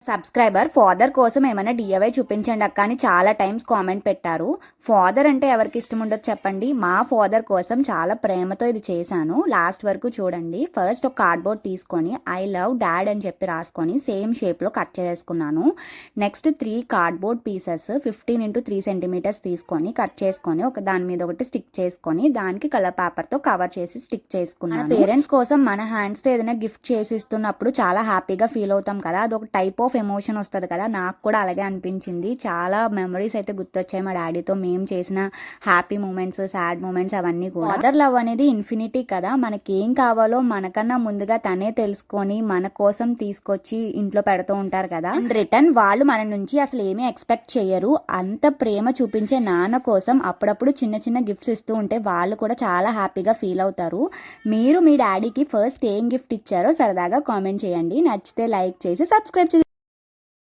Subscriber father కోసం ఏమైనా DIY చూపించండి అక్క అని చాలా టైమ్స్ కామెంట్ పెట్టారు. ఫాదర్ అంటే ఎవరికి ఇష్టం ఉండదు చెప్పండి. మా ఫాదర్ కోసం చాలా ప్రేమతో ఇది చేశాను. లాస్ట్ వరకు చూడండి. ఫస్ట్ ఒక కార్డ్బోర్డ్ తీసుకొని ఐ లవ్ డాడ్ అని చెప్పి రాసుకొని సేమ్ షేప్లో కట్ చేసుకున్నాను. Next 3 cardboard pieces 15x3 centimetres తీసుకొని కట్ చేసుకొని ఒక దాని మీద ఒకటి స్టిక్ చేసుకొని దానికి కలర్ పేపర్తో కవర్ చేసి స్టిక్ చేసుకున్నాను. పేరెంట్స్ కోసం మన హ్యాండ్స్తో ఏదైనా గిఫ్ట్ చేసి ఇస్తున్నప్పుడు చాలా హ్యాపీగా ఫీల్ అవుతాం కదా, అదొక టైప్ ఆఫ్ ఎమోషన్ వస్తుంది కదా. నాకు కూడా అలాగే అనిపించింది. చాలా మెమరీస్ అయితే గుర్తొచ్చాయి మా డాడీతో మేము చేసిన హ్యాపీ మూమెంట్స్, సాడ్ మూమెంట్స్ అవన్నీ కూడా. ఫాదర్ లవ్ అనేది ఇన్ఫినిటీ కదా. మనకేం కావాలో మనకన్నా ముందుగా తనే తెలుసుకొని మన కోసం తీసుకొచ్చి ఇంట్లో పెడుతూ ఉంటారు కదా. రిటర్న్ వాళ్ళు మన నుంచి అసలు ఏమీ ఎక్స్పెక్ట్ చేయరు. అంత ప్రేమ చూపించే నాన్న కోసం అప్పుడప్పుడు చిన్న చిన్న గిఫ్ట్స్ ఇస్తూ ఉంటే వాళ్ళు కూడా చాలా హ్యాపీగా ఫీల్ అవుతారు. మీరు మీ డాడీకి ఫస్ట్ ఏం గిఫ్ట్ ఇచ్చారో సరదాగా కామెంట్ చేయండి. నచ్చితే లైక్ చేసి సబ్స్క్రైబ్ చేయండి.